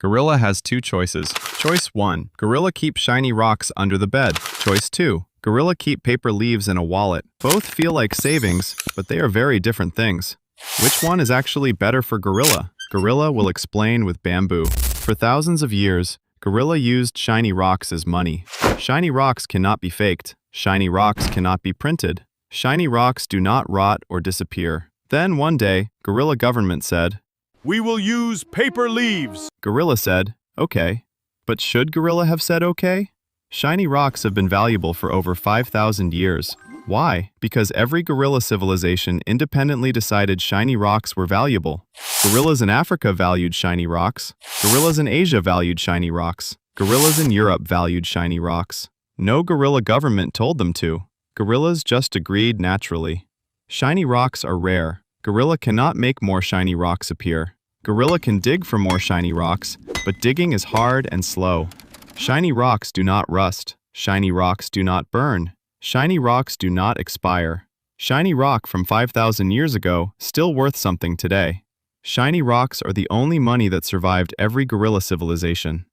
Gorilla has two choices. Choice 1. Gorilla keep shiny rocks under the bed. Choice 2. Gorilla keep paper leaves in a wallet. Both feel like savings, but they are very different things. Which one is actually better for Gorilla? Gorilla will explain with bamboo. For thousands of years, Gorilla used shiny rocks as money. Shiny rocks cannot be faked. Shiny rocks cannot be printed. Shiny rocks do not rot or disappear. Then one day, Gorilla government said, "We will use paper leaves." Gorilla said, okay. But should Gorilla have said okay? Shiny rocks have been valuable for over 5,000 years. Why? Because every gorilla civilization independently decided shiny rocks were valuable. Gorillas in Africa valued shiny rocks. Gorillas in Asia valued shiny rocks. Gorillas in Europe valued shiny rocks. No gorilla government told them to. Gorillas just agreed naturally. Shiny rocks are rare. Gorilla cannot make more shiny rocks appear. Gorilla can dig for more shiny rocks, but digging is hard and slow. Shiny rocks do not rust. Shiny rocks do not burn. Shiny rocks do not expire. Shiny rock from 5,000 years ago still worth something today. Shiny rocks are the only money that survived every gorilla civilization.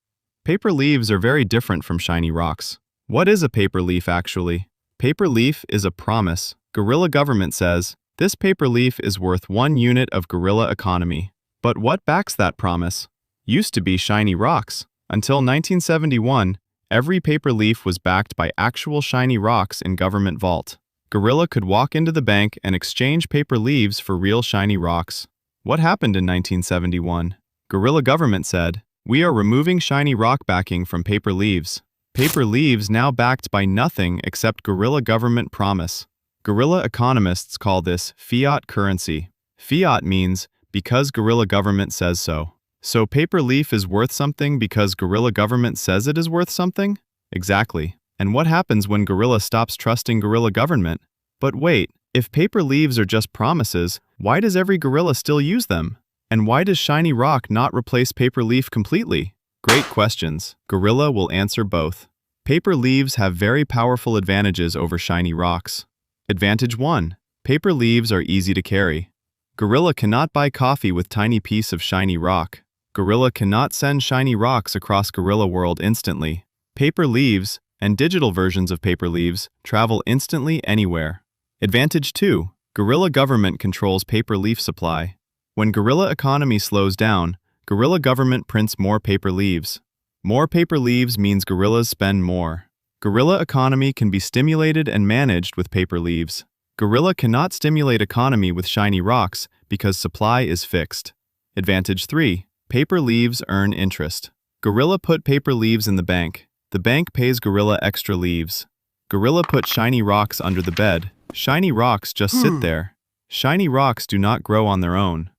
Paper leaves are very different from shiny rocks. What is a paper leaf actually? Paper leaf is a promise. Gorilla government says, this paper leaf is worth 1 unit of gorilla economy. But what backs that promise? Used to be shiny rocks. Until 1971, every paper leaf was backed by actual shiny rocks in government vault. Gorilla could walk into the bank and exchange paper leaves for real shiny rocks. What happened in 1971? Gorilla government said, we are removing shiny rock backing from paper leaves. Paper leaves now backed by nothing except gorilla government promise. Gorilla economists call this fiat currency. Fiat means because gorilla government says so. So paper leaf is worth something because gorilla government says it is worth something? Exactly. And what happens when gorilla stops trusting gorilla government? But wait, if paper leaves are just promises, why does every gorilla still use them? And why does shiny rock not replace paper leaf completely? Great questions. Gorilla will answer both. Paper leaves have very powerful advantages over shiny rocks. Advantage 1. Paper leaves are easy to carry. Gorilla cannot buy coffee with tiny piece of shiny rock. Gorilla cannot send shiny rocks across gorilla world instantly. Paper leaves, and digital versions of paper leaves, travel instantly anywhere. Advantage 2. Gorilla government controls paper leaf supply. When gorilla economy slows down, gorilla government prints more paper leaves. More paper leaves means gorillas spend more. Gorilla economy can be stimulated and managed with paper leaves. Gorilla cannot stimulate economy with shiny rocks because supply is fixed. Advantage 3. Paper leaves earn interest. Gorilla put paper leaves in the bank. The bank pays gorilla extra leaves. Gorilla put shiny rocks under the bed. Shiny rocks just sit there. Shiny rocks do not grow on their own.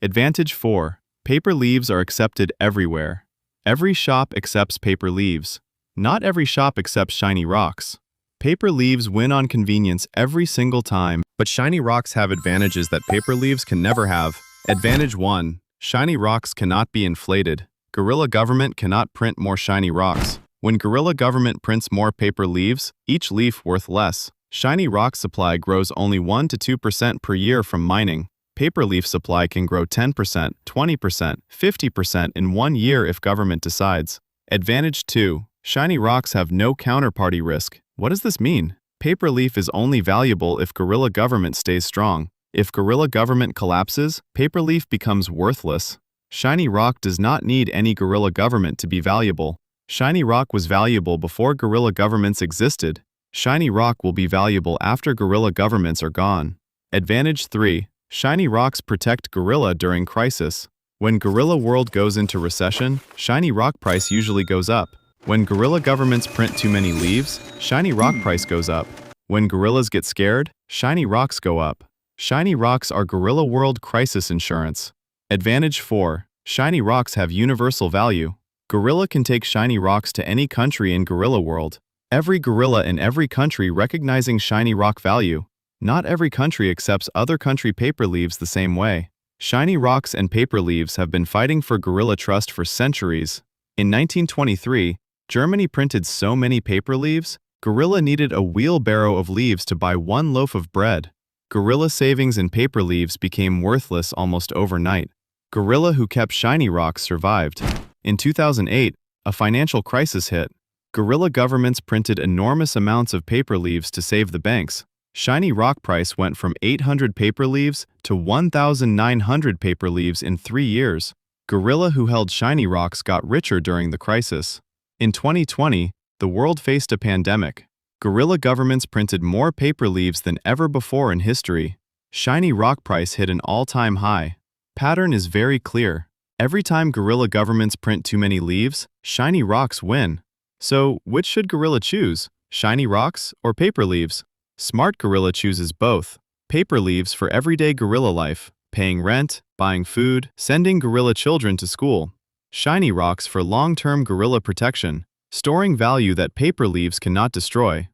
Advantage 4. Paper leaves are accepted everywhere. Every shop accepts paper leaves. Not every shop accepts shiny rocks. Paper leaves win on convenience every single time, but shiny rocks have advantages that paper leaves can never have. Advantage 1. Shiny rocks cannot be inflated. Gorilla government cannot print more shiny rocks. When gorilla government prints more paper leaves, each leaf worth less. Shiny rock supply grows only 1 to 2% per year from mining. Paper leaf supply can grow 10%, 20%, 50% in 1 year if government decides. Advantage 2. Shiny rocks have no counterparty risk. What does this mean? Paper leaf is only valuable if gorilla government stays strong. If gorilla government collapses, paper leaf becomes worthless. Shiny rock does not need any gorilla government to be valuable. Shiny rock was valuable before gorilla governments existed. Shiny rock will be valuable after gorilla governments are gone. Advantage 3. Shiny rocks protect gorilla during crisis. When gorilla world goes into recession, shiny rock price usually goes up. When gorilla governments print too many leaves, shiny rock price goes up. When gorillas get scared, shiny rocks go up. Shiny rocks are gorilla world crisis insurance. Advantage 4. Shiny rocks have universal value. Gorilla can take shiny rocks to any country in gorilla world. Every gorilla in every country recognizing shiny rock value. Not every country accepts other country paper leaves the same way. Shiny rocks and paper leaves have been fighting for gorilla trust for centuries. In 1923, Germany printed so many paper leaves, gorilla needed a wheelbarrow of leaves to buy 1 loaf of bread. Gorilla savings in paper leaves became worthless almost overnight. Gorilla who kept shiny rocks survived. In 2008, a financial crisis hit. Guerrilla governments printed enormous amounts of paper leaves to save the banks. Shiny rock price went from 800 paper leaves to 1,900 paper leaves in 3 years. Gorilla who held shiny rocks got richer during the crisis. In 2020, the world faced a pandemic. Guerrilla governments printed more paper leaves than ever before in history. Shiny rock price hit an all-time high. Pattern is very clear. Every time guerrilla governments print too many leaves, shiny rocks win. So, which should Gorilla choose? Shiny rocks or paper leaves? Smart Gorilla chooses both. Paper leaves for everyday guerrilla life, paying rent, buying food, sending guerrilla children to school. Shiny rocks for long-term guerrilla protection, storing value that paper leaves cannot destroy.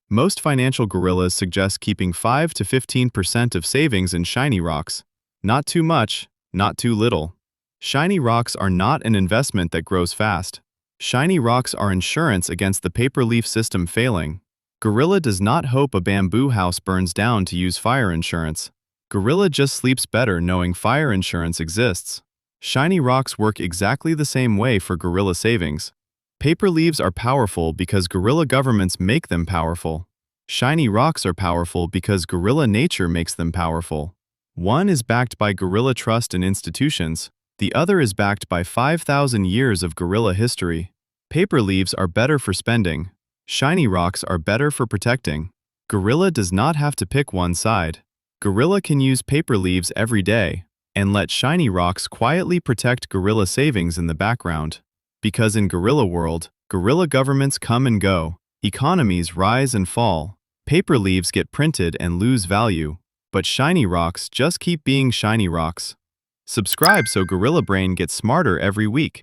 Most financial gorillas suggest keeping 5 to 15% of savings in shiny rocks. Not too much, not too little. Shiny rocks are not an investment that grows fast. Shiny rocks are insurance against the paper leaf system failing. Gorilla does not hope a bamboo house burns down to use fire insurance. Gorilla just sleeps better knowing fire insurance exists. Shiny rocks work exactly the same way for guerrilla savings. Paper leaves are powerful because guerrilla governments make them powerful. Shiny rocks are powerful because guerrilla nature makes them powerful. One is backed by guerrilla trust and institutions. The other is backed by 5,000 years of guerrilla history. Paper leaves are better for spending. Shiny rocks are better for protecting. Gorilla does not have to pick one side. Gorilla can use paper leaves every day and let shiny rocks quietly protect guerrilla savings in the background. Because in guerrilla world, guerrilla governments come and go, economies rise and fall, paper leaves get printed and lose value, but shiny rocks just keep being shiny rocks. Subscribe so Gorilla Brain gets smarter every week.